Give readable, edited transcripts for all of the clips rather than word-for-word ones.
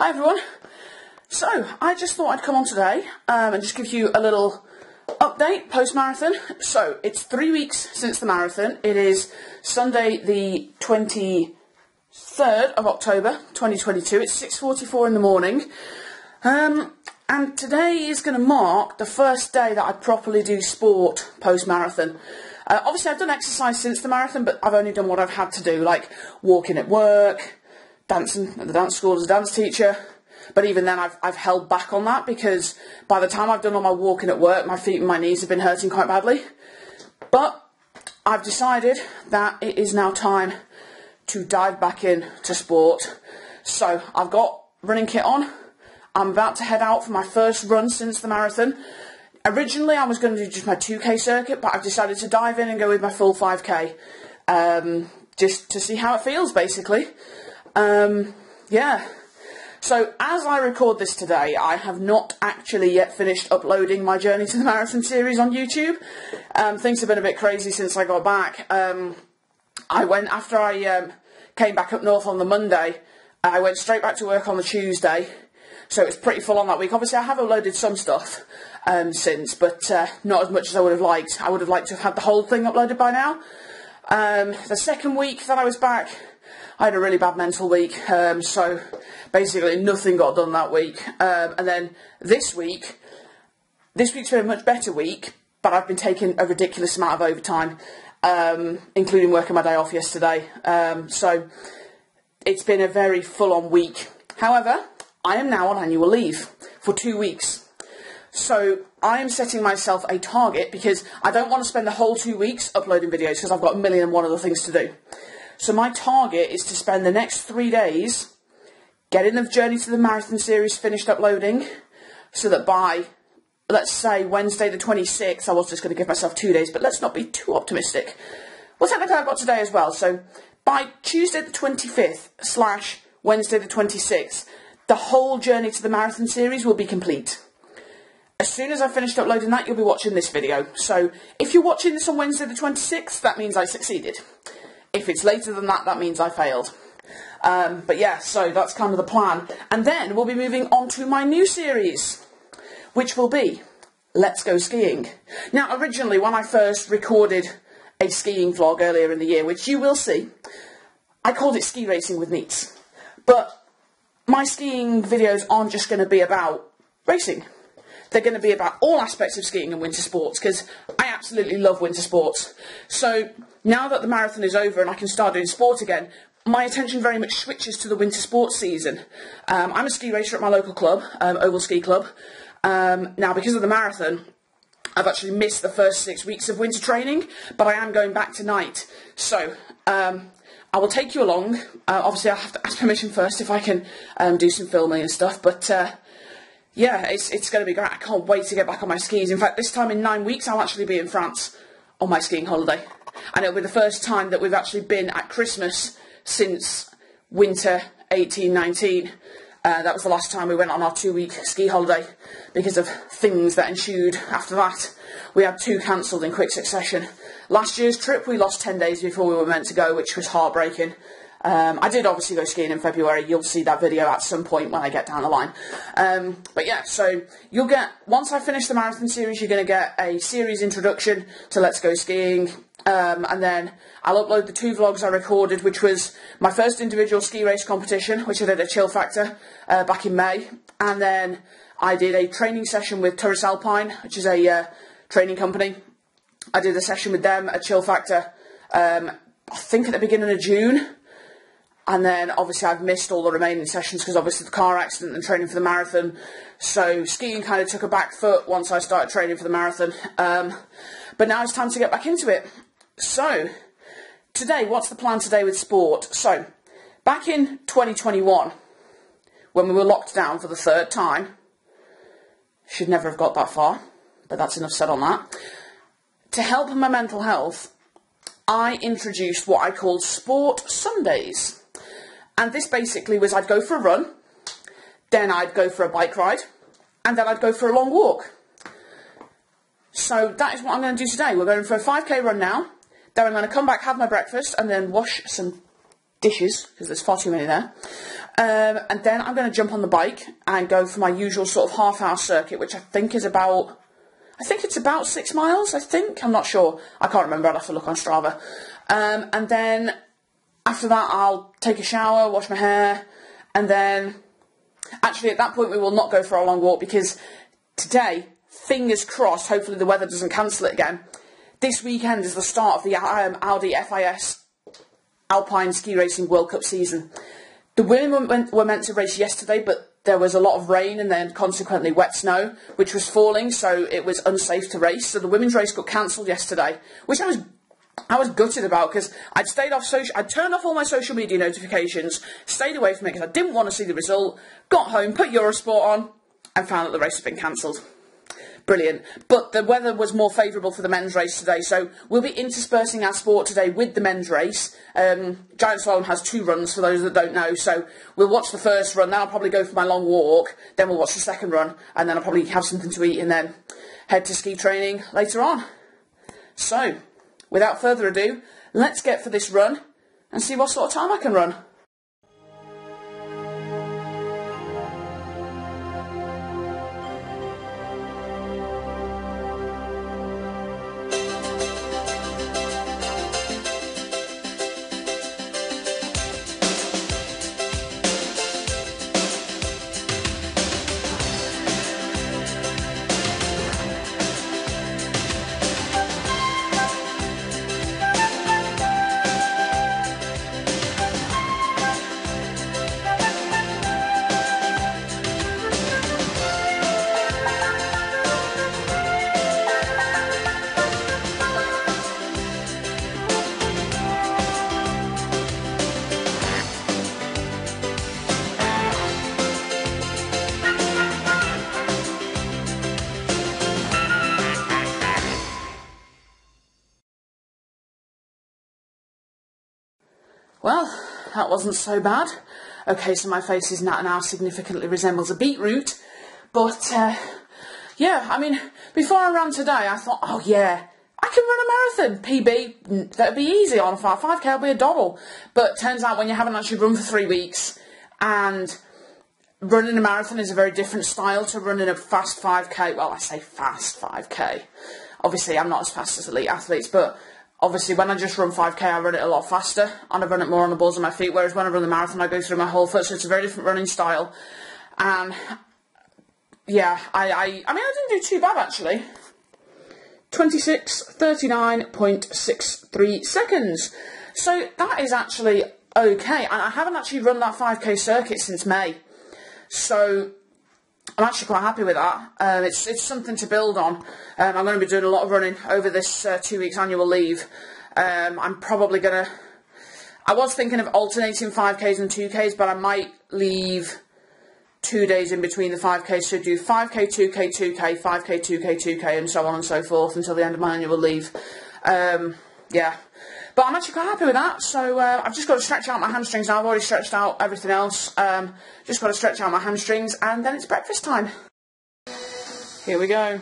Hi everyone. So, I just thought I'd come on today and just give you a little update post-marathon. So, it's 3 weeks since the marathon. It is Sunday the 23rd of October 2022. It's 6:44 in the morning. And today is going to mark the first day that I properly do sport post-marathon. Obviously, I've done exercise since the marathon, but I've only done what I've had to do, like walking at work, dancing at the dance school as a dance teacher. But even then, I've held back on that because by the time I've done all my walking at work, my feet and my knees have been hurting quite badly. But I've decided that it is now time to dive back into sport. So I've got running kit on. I'm about to head out for my first run since the marathon. Originally, I was going to do just my 2K circuit, but I've decided to dive in and go with my full 5K. Just to see how it feels, basically. Yeah. So, as I record this today, I have not actually yet finished uploading my Journey to the Marathon series on YouTube. Things have been a bit crazy since I got back. After I came back up north on the Monday, I went straight back to work on the Tuesday. So it's pretty full on that week. Obviously, I have uploaded some stuff since, but not as much as I would have liked. I would have liked to have had the whole thing uploaded by now. The second week that I was back, I had a really bad mental week, so basically nothing got done that week. And then this week's been a much better week, but I've been taking a ridiculous amount of overtime, including working my day off yesterday. So it's been a very full-on week. However, I am now on annual leave for 2 weeks. So I am setting myself a target because I don't want to spend the whole 2 weeks uploading videos because I've got a million and one other things to do. So my target is to spend the next 3 days getting the Journey to the Marathon series finished uploading so that by, let's say, Wednesday the 26th, I was just going to give myself 2 days, but let's not be too optimistic. Well, technically I've got today as well. So by Tuesday the 25th / Wednesday the 26th, the whole Journey to the Marathon series will be complete. As soon as I've finished uploading that, you'll be watching this video. So if you're watching this on Wednesday the 26th, that means I succeeded. If it's later than that, that means I failed. But yeah, so that's kind of the plan. And then we'll be moving on to my new series, which will be Let's Go Skiing. Now, originally, when I first recorded a skiing vlog earlier in the year, which you will see, I called it Ski Racing with Meets. But my skiing videos aren't just going to be about racing. They're going to be about all aspects of skiing and winter sports, because I absolutely love winter sports. So now that the marathon is over and I can start doing sport again, my attention very much switches to the winter sports season. I'm a ski racer at my local club, Oval Ski Club. Now, because of the marathon, I've actually missed the first 6 weeks of winter training, but I am going back tonight. So I will take you along. Obviously, I have to ask permission first if I can do some filming and stuff, but yeah, it's going to be great. I can't wait to get back on my skis. In fact, this time in 9 weeks, I'll actually be in France on my skiing holiday. And it'll be the first time that we've actually been at Christmas since winter 18-19. That was the last time we went on our 2-week ski holiday because of things that ensued after that. We had 2 cancelled in quick succession. Last year's trip, we lost 10 days before we were meant to go, which was heartbreaking. I did obviously go skiing in February. You'll see that video at some point when I get down the line. But yeah, so you'll get, once I finish the marathon series, you're going to get a series introduction to Let's Go Skiing. And then I'll upload the 2 vlogs I recorded, which was my first individual ski race competition, which I did at Chill Factor back in May. And then I did a training session with Turris Alpine, which is a training company. I did a session with them at Chill Factor, I think at the beginning of June. And then, obviously, I've missed all the remaining sessions because, obviously, the car accident and training for the marathon. So, skiing kind of took a back foot once I started training for the marathon. But now it's time to get back into it. So, today, what's the plan today with sport? So, back in 2021, when we were locked down for the 3rd time, should never have got that far, but that's enough said on that. To help my mental health, I introduced what I called Sport Sundays. And this basically was I'd go for a run, then I'd go for a bike ride, and then I'd go for a long walk. So that is what I'm going to do today. We're going for a 5k run now, then I'm going to come back, have my breakfast, and then wash some dishes, because there's far too many there. And then I'm going to jump on the bike and go for my usual sort of half-hour circuit, which I think is about... I think it's about 6 miles, I think. I'm not sure. I can't remember. I'll have to look on Strava. And then after that, I'll take a shower, wash my hair, and then... Actually, at that point, we will not go for a long walk because today, fingers crossed, hopefully the weather doesn't cancel it again. This weekend is the start of the Audi FIS Alpine Ski Racing World Cup season. The women were meant to race yesterday, but there was a lot of rain and then consequently wet snow, which was falling, so it was unsafe to race. So the women's race got cancelled yesterday, which I was gutted about because I'd turned off all my social media notifications, stayed away from it because I didn't want to see the result, got home, put Eurosport on, and found that the race had been cancelled. Brilliant. But the weather was more favourable for the men's race today, so we'll be interspersing our sport today with the men's race. Giant Slalom has 2 runs, for those that don't know, so we'll watch the first run, then I'll probably go for my long walk, then we'll watch the second run, and then I'll probably have something to eat and then head to ski training later on. So, without further ado, let's get for this run and see what sort of time I can run. Well, that wasn't so bad. Okay, so my face is now significantly resembles a beetroot. But, yeah, I mean, before I ran today, I thought, oh yeah, I can run a marathon. PB, that'd be easy on a 5K, I'll be a doddle. But turns out when you haven't actually run for 3 weeks, and running a marathon is a very different style to running a fast 5K. Well, I say fast 5K. Obviously, I'm not as fast as elite athletes, but... Obviously, when I just run 5K, I run it a lot faster, and I run it more on the balls of my feet, whereas when I run the marathon, I go through my whole foot, so it's a very different running style. And, yeah, I mean, I didn't do too bad, actually. 26:39.63 seconds. So, that is actually okay, and I haven't actually run that 5K circuit since May. So... I'm actually quite happy with that. It's something to build on. I'm going to be doing a lot of running over this 2 weeks annual leave. I'm probably going to... I was thinking of alternating 5Ks and 2Ks, but I might leave 2 days in between the 5Ks. So do 5K, 2K, 2K, 5K, 2K, 2K, and so on and so forth until the end of my annual leave. Yeah. But I'm actually quite happy with that, so I've just got to stretch out my hamstrings now. I've already stretched out everything else. Just got to stretch out my hamstrings, and then it's breakfast time. Here we go.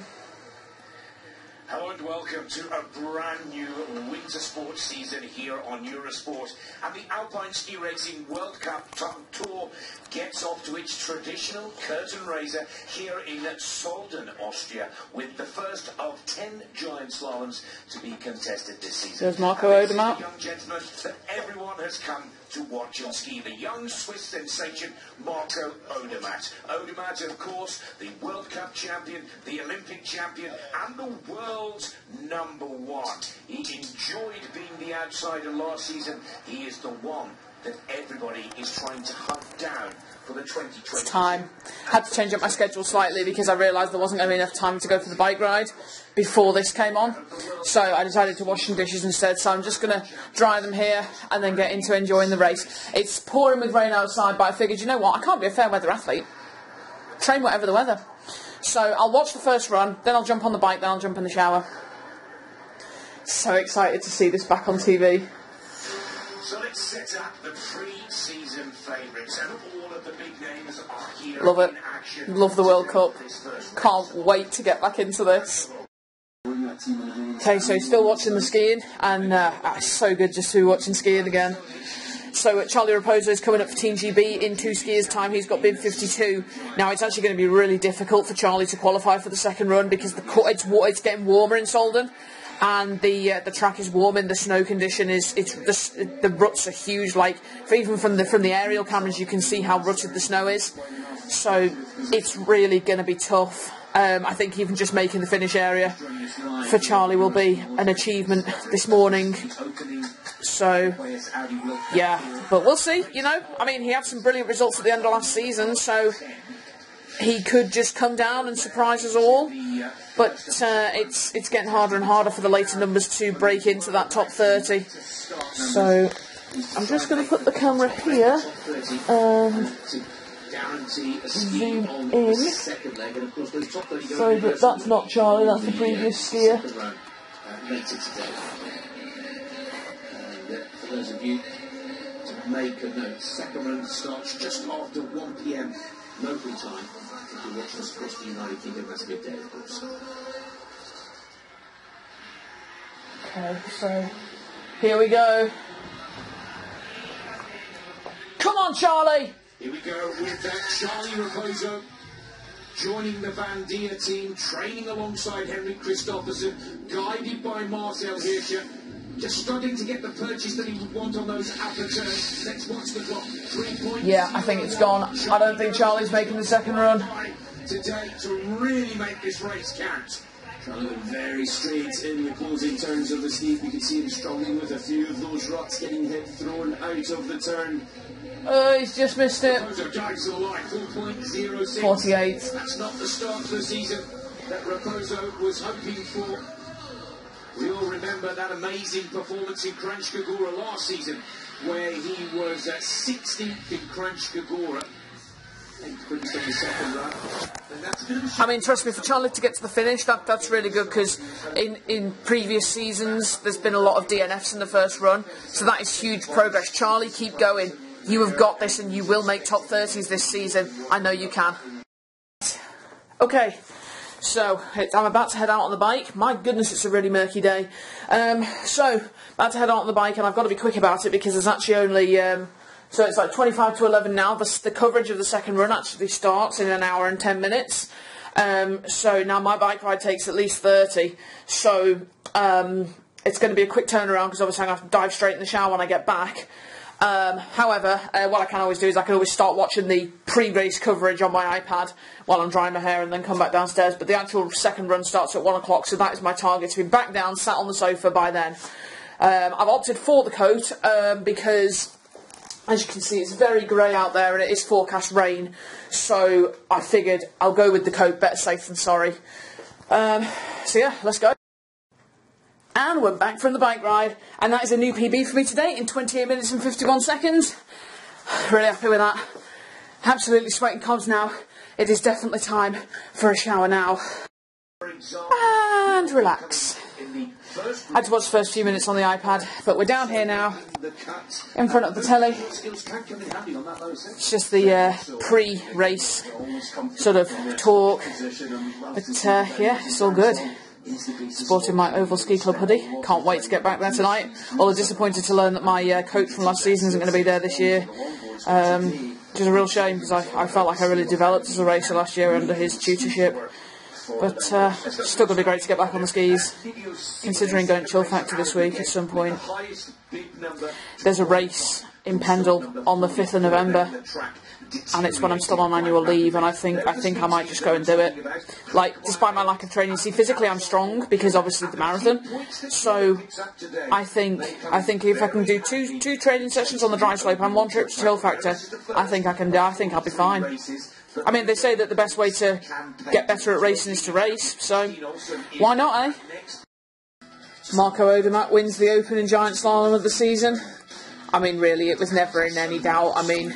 Hello and welcome to a brand new winter sports season here on Eurosport. And the Alpine Ski Racing World Cup Tour gets off to its traditional curtain raiser here in Solden, Austria, with the first of 10 giant slaloms to be contested this season. There's Marco Odermatt. The young gentleman that everyone has come to watch and ski, the young Swiss sensation Marco Odermatt. Odermatt, of course, the World Cup champion, the Olympic champion, and the world's #1. He enjoyed being the outsider last season. He is the one that everybody is trying to hunt down for the 2020. Time. Had to change up my schedule slightly because I realised there wasn't going to be enough time to go for the bike ride before this came on. So I decided to wash some dishes instead. So I'm just going to dry them here and then get into enjoying the race. It's pouring with rain outside, but I figured, you know what, I can't be a fair weather athlete. Train whatever the weather. So I'll watch the first run, then I'll jump on the bike, then I'll jump in the shower. So excited to see this back on TV. So let's set up the pre-season favourites, and all of the big names are here. Love it. In action. Love the World Cup. Can't wait to get back into this. Okay, so still watching the skiing, and it's so good just to be watching skiing again. So Charlie Raposo is coming up for Team GB in 2 skiers' time. He's got bib 52. Now it's actually going to be really difficult for Charlie to qualify for the second run because it's getting warmer in Solden, and the track is warm and the snow condition is the ruts are huge. Like even from the aerial cameras, you can see how rutted the snow is. So it's really going to be tough. I think even just making the finish area for Charlie will be an achievement this morning. So, yeah, but we'll see, you know. I mean, he had some brilliant results at the end of last season, so he could just come down and surprise us all. But it's getting harder and harder for the later numbers to break into that top 30. So, I'm just going to put the camera here. Zoom in so that that's not Charlie, that's the previous skier. For those of you to make a note, second run starts just after 1 PM local time. If you're watching us across the United Kingdom, that's midday, of course. Okay, so here we go. Come on, Charlie! Here we go with Charlie Raposo joining the Van Dier team, training alongside Henrik Kristoffersen, guided by Marcel Hirscher. Just struggling to get the purchase that he would want on those upper turns. Let's watch the clock. 3 points. Yeah, I think it's gone. I don't think Charlie's making the second run. Today to really make this race count. Charlie went very straight in the closing turns of the steep. You can see him struggling with a few of those ruts, getting him thrown out of the turn. He's just missed it. 48. That's not the start to the season that Raposo was hoping for. We all remember that amazing performance in Kranjska last season, where he was 16th in Kranjska. I mean, trust me, for Charlie to get to the finish, that's really good, because in previous seasons there's been a lot of DNFs in the first run, so that is huge progress. Charlie, keep going. You have got this, and you will make top 30s this season. I know you can. Okay. So, I'm about to head out on the bike. My goodness, it's a really murky day. So, about to head out on the bike, and I've got to be quick about it because there's actually only... so it's like 25 to 11 now. The coverage of the second run actually starts in an hour and 10 minutes. So now my bike ride takes at least 30. So, it's going to be a quick turnaround because obviously I'm going to have to dive straight in the shower when I get back. However, what I can always do is I can always start watching the pre-race coverage on my iPad while I'm drying my hair and then come back downstairs. But the actual second run starts at 1 o'clock, so that is my target, to be back down, sat on the sofa by then. I've opted for the coat because, as you can see, it's very grey out there and it is forecast rain. So I figured I'll go with the coat, better safe than sorry. So yeah, let's go. And we're back from the bike ride, and that is a new PB for me today in 28 minutes and 51 seconds. Really happy with that. Absolutely sweating cobs now. It is definitely time for a shower now. And relax. I had to watch the first few minutes on the iPad, but we're down here now, in front of the telly. It's just the pre-race sort of talk, but yeah, it's all good. Sporting my Oval Ski Club hoodie. Can't wait to get back there tonight. Although disappointed to learn that my coach from last season isn't going to be there this year. Which is a real shame because I felt like I really developed as a racer last year under his tutorship. But still going to be great to get back on the skis. Considering going to Chill Factor this week at some point. There's a race in Pendle on the 5th of November. And it's when I'm still on annual leave, and I think I might just go and do it. Like, despite my lack of training, see, physically I'm strong because obviously the marathon. So I think if I can do two training sessions on the dry slope and 1 trip to Chill Factor, I think I'll be fine. I mean, they say that the best way to get better at racing is to race, so why not, eh? Marco Odermatt wins the opening giant slalom of the season. I mean, really, it was never in any doubt. I mean,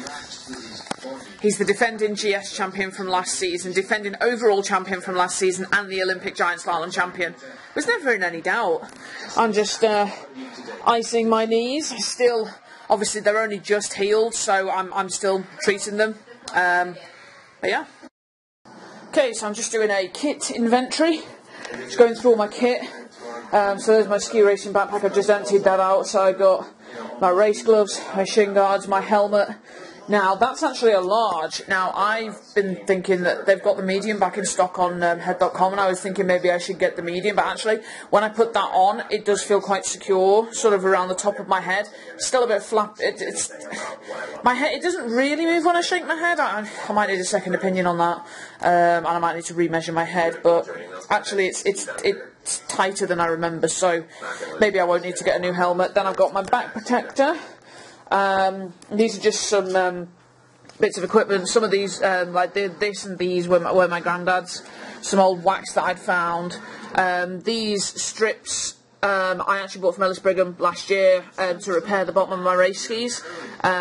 he's the defending GS champion from last season, defending overall champion from last season, and the Olympic giant slalom champion. It was never in any doubt. I'm just icing my knees. Still, obviously, they're only just healed, so I'm still treating them. But yeah. Okay, so I'm just doing a kit inventory. Just going through all my kit. So there's my ski racing backpack. I've just emptied that out. So I got my race gloves, my shin guards, my helmet. Now, that's actually a large. Now, I've been thinking that they've got the medium back in stock on head.com, and I was thinking maybe I should get the medium, but actually, when I put that on, it does feel quite secure, sort of around the top of my head. Still a bit flap. My head, it doesn't really move when I shake my head. I might need a second opinion on that, and I might need to remeasure my head, but actually, it's tighter than I remember, so maybe I won't need to get a new helmet. Then I've got my back protector. These are just some bits of equipment. Some of these, like this and these, were my granddad's. Some old wax that I'd found. These strips I actually bought from Ellis Brigham last year to repair the bottom of my race skis,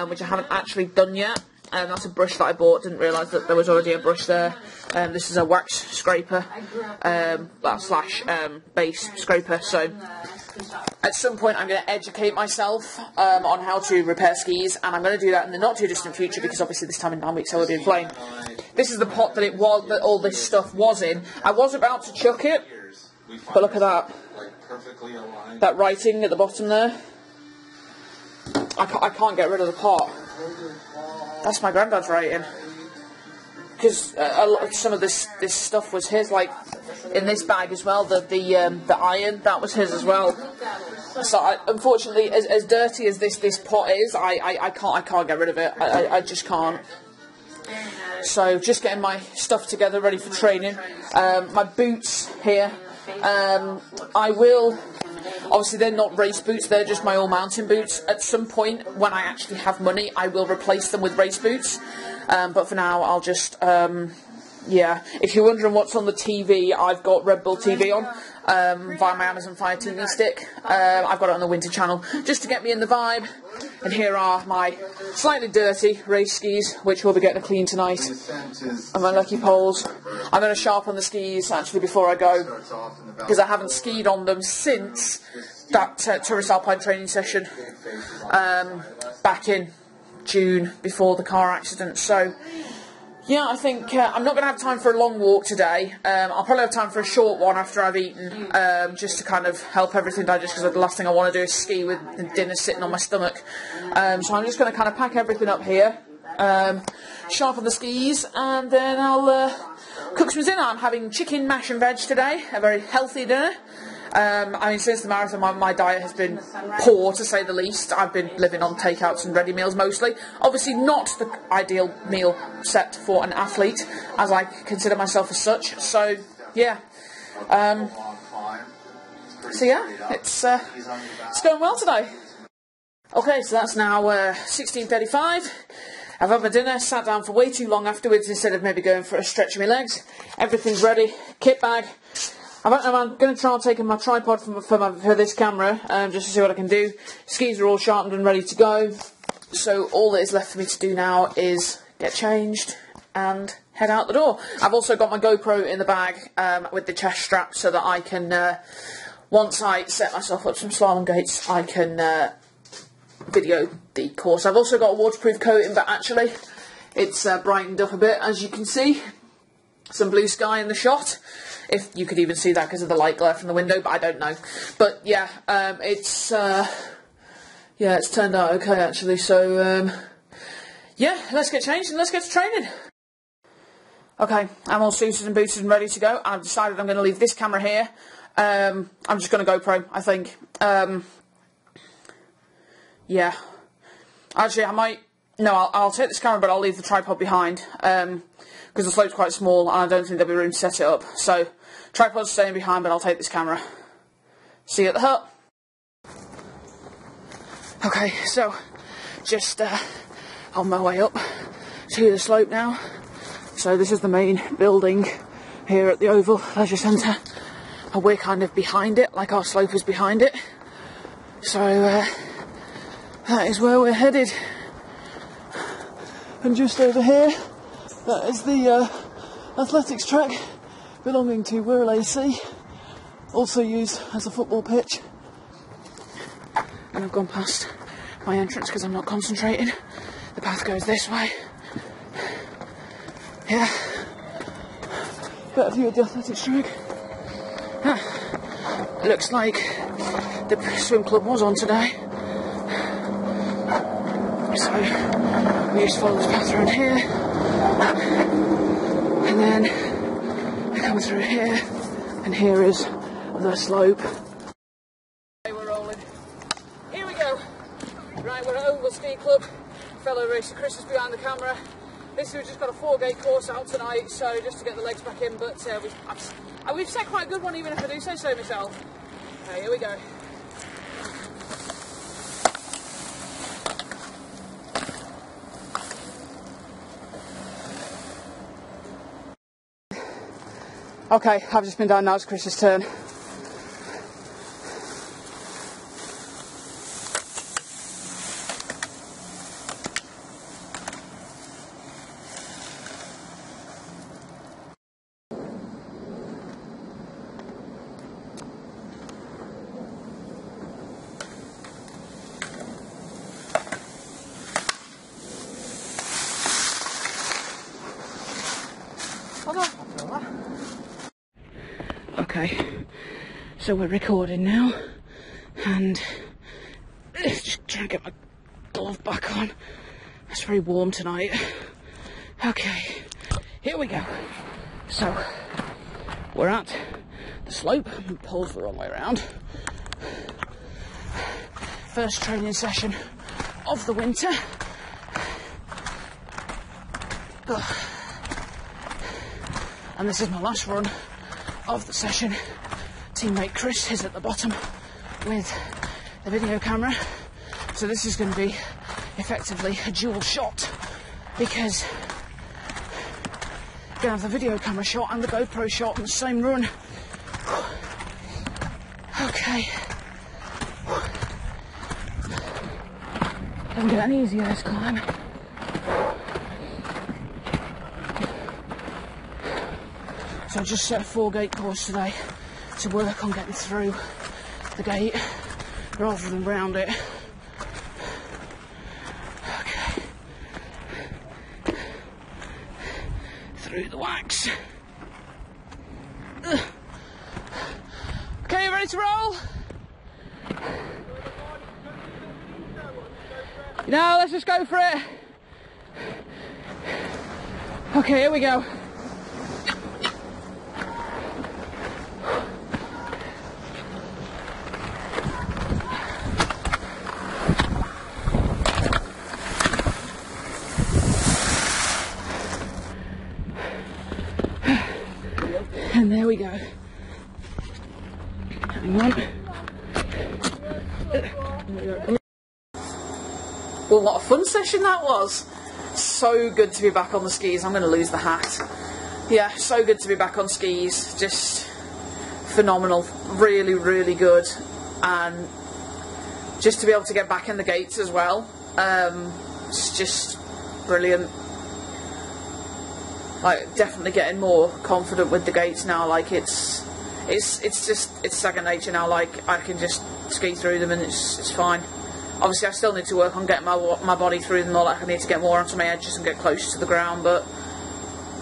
which I haven't actually done yet. That's a brush that I bought. Didn't realise that there was already a brush there. This is a wax scraper slash base scraper. So at some point I'm going to educate myself on how to repair skis, and I'm going to do that in the not too distant future, because obviously this time in 9 weeks I will be in flame. This is the pot that all this stuff was in. I was about to chuck it, but look at that. That writing at the bottom there. I can't get rid of the pot. That's my granddad's writing. Because some of this stuff was his, like in this bag as well. The iron, that was his as well. So unfortunately, as dirty as this pot is, I can't get rid of it. I just can't. So just getting my stuff together, ready for training. My boots here. I will. Obviously, they're not race boots, they're just my all-mountain boots. At some point, when I actually have money, I will replace them with race boots. But for now, I'll just, yeah. If you're wondering what's on the TV, I've got Red Bull TV on via my Amazon Fire TV stick. I've got it on the Winter Channel, just to get me in the vibe. And here are my slightly dirty race skis, which we'll be getting clean tonight. And my lucky poles. I'm going to sharpen the skis, actually, before I go, because I haven't skied on them since that tourist alpine training session back in June, before the car accident. So yeah, I think I'm not going to have time for a long walk today. I'll probably have time for a short one after I've eaten, just to kind of help everything digest, because the last thing I want to do is ski with the dinner sitting on my stomach. So I'm just going to kind of pack everything up here, sharpen the skis, and then I'll cook some dinner. I'm having chicken, mash and veg today, a very healthy dinner. I mean, since the marathon, my diet has been poor, to say the least. I've been living on takeouts and ready meals mostly. Obviously not the ideal meal set for an athlete, as I consider myself as such. So, yeah. It's going well today. Okay, so that's now 16:35. I've had my dinner, sat down for way too long afterwards instead of maybe going for a stretch of my legs. Everything's ready. Kit bag. I'm going to try and take my tripod for this camera, just to see what I can do. Skis are all sharpened and ready to go. So all that is left for me to do now is get changed and head out the door. I've also got my GoPro in the bag with the chest strap, so that I can, once I set myself up some slalom gates, I can video the course. I've also got a waterproof coating, but actually it's brightened up a bit, as you can see. Some blue sky in the shot. If you could even see that because of the light glare from the window, but I don't know. But yeah, it's turned out okay actually. So yeah, let's get changed and let's get to training. Okay, I'm all suited and booted and ready to go. I've decided I'm going to leave this camera here. I'm just going to GoPro, I think. Yeah, actually I might. No, I'll take this camera, but I'll leave the tripod behind. Because the slope's quite small and I don't think there'll be room to set it up. So, tripod's staying behind, but I'll take this camera. See you at the hut. Okay, so, just on my way up to the slope now. So this is the main building here at the Oval Leisure Centre. And we're kind of behind it, like our slope is behind it. So, that is where we're headed. And just over here, that is the athletics track belonging to Wirral AC, also used as a football pitch. And I've gone past my entrance because I'm not concentrating. The path goes this way. Yeah, better view of the athletics track. It looks like the swim club was on today. So we just follow this path around here, and then we come through here, and here is the slope. Okay, we're rolling. Here we go. Right, we're at Oval Ski Club. Fellow racer Chris is behind the camera. We've just got a 4-gate course out tonight, so just to get the legs back in, but we've set quite a good one, even if I do say so myself. Okay, here we go. Okay, I've just been down, now it's Chris's turn. Okay, so we're recording now, and let's just try and get my glove back on. It's very warm tonight. Okay, here we go. So, we're at the slope, the pole's the wrong way around. First training session of the winter. Ugh. And this is my last run of the session. Teammate Chris is at the bottom with the video camera, so this is going to be effectively a dual shot, because you're going to have the video camera shot and the GoPro shot in the same run. Okay, doesn't get any easier this climb. So I just set a 4-gate course today to work on getting through the gate rather than round it. Okay. Through the wax. Ugh. Okay, you ready to roll? No, let's just go for it. Okay, here we go. And there we go. Hang on. Well, what a fun session that was. So good to be back on the skis. I'm going to lose the hat. Yeah, so good to be back on skis. Just phenomenal. Really, really good. And just to be able to get back in the gates as well. It's just brilliant. Like, definitely getting more confident with the gates now. Like, it's second nature now. Like, I can just ski through them and it's fine. Obviously, I still need to work on getting my body through them. Or like, I need to get more onto my edges and get closer to the ground. But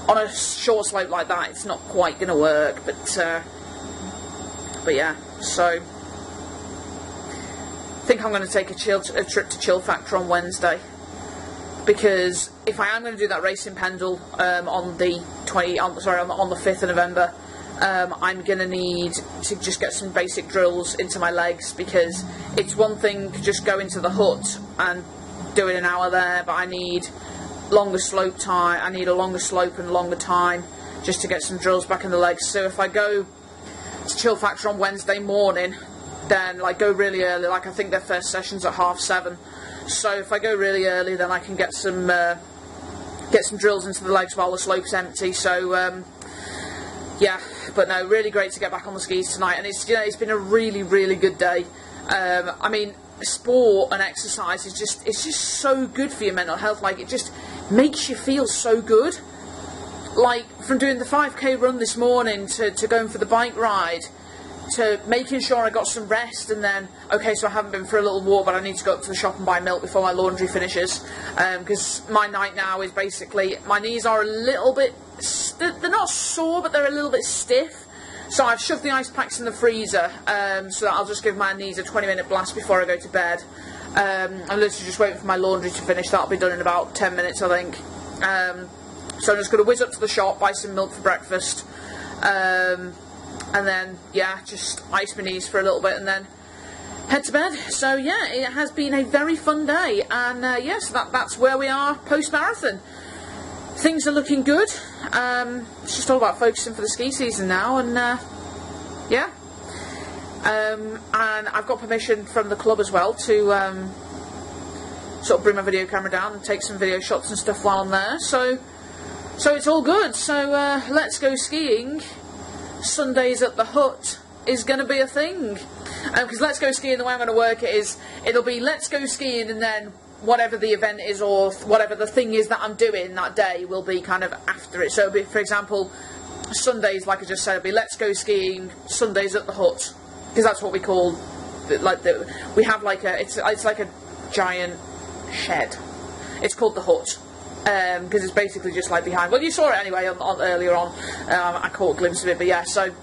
on a short slope like that, it's not quite going to work. But yeah. So I think I'm going to take a trip to Chill Factor on Wednesday. Because if I am going to do that race in Pendle on the 5th of November, I'm going to need to just get some basic drills into my legs, because it's one thing to just go into the hut and do it an hour there, but I need longer slope time. I need a longer slope and longer time just to get some drills back in the legs. So if I go to Chill Factor on Wednesday morning, then like go really early. Like, I think their first session's at 7:30. So if I go really early, then I can get some drills into the legs while the slope's empty. So yeah, but no, really great to get back on the skis tonight, and it's been a really, really good day. I mean, sport and exercise is just so good for your mental health. Like, it just makes you feel so good. Like, from doing the 5k run this morning to going for the bike ride, to making sure I got some rest, and then, okay, so I haven't been for a little walk, but I need to go up to the shop and buy milk before my laundry finishes, because my night now is basically, my knees are a little bit, they're not sore, but they're a little bit stiff, so I've shoved the ice packs in the freezer, so that I'll just give my knees a 20-minute blast before I go to bed, I'm literally just waiting for my laundry to finish. That'll be done in about 10 minutes, I think. So I'm just going to whiz up to the shop, buy some milk for breakfast, and then, yeah, just ice my knees for a little bit and then head to bed. So yeah, it has been a very fun day, and yes, that's where we are post-marathon. Things are looking good. It's just all about focusing for the ski season now, and yeah. And I've got permission from the club as well to sort of bring my video camera down and take some video shots and stuff while I'm there. So it's all good. So let's go skiing. Sundays at the hut is going to be a thing. Because let's go skiing, the way I'm going to work it is, it'll be let's go skiing, and then whatever the event is or whatever the thing is that I'm doing that day will be kind of after it. So it'll be, for example, Sundays, like I just said, it'll be let's go skiing, Sundays at the hut. Because that's what we call, we have like a, it's like a giant shed. It's called the hut. Because it's basically just like behind, well, you saw it anyway earlier on. I caught a glimpse of it, but yeah, so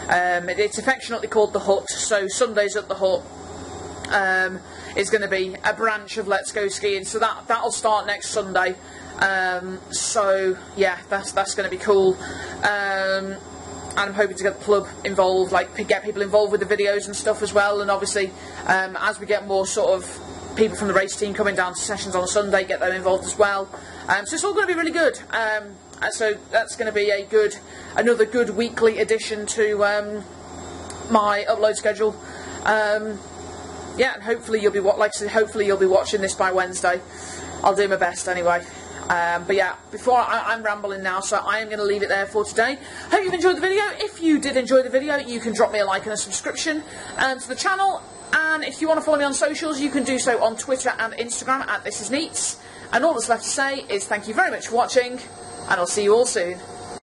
it's affectionately called the hut. So Sundays at the hut is going to be a branch of Let's Go Skiing, so that'll start next Sunday. So yeah, that's going to be cool. And I'm hoping to get the club involved, like get people involved with the videos and stuff as well. And obviously, as we get more sort of people from the race team coming down to sessions on a Sunday, get them involved as well. So it's all going to be really good. So that's going to be another good weekly addition to my upload schedule. Yeah, and hopefully you'll be hopefully you'll be watching this by Wednesday. I'll do my best anyway. But yeah, before I'm rambling now, so I am going to leave it there for today. Hope you've enjoyed the video. If you did enjoy the video, you can drop me a like and a subscription to the channel. And if you want to follow me on socials, you can do so on Twitter and Instagram @thisisneats. And all that's left to say is thank you very much for watching, and I'll see you all soon.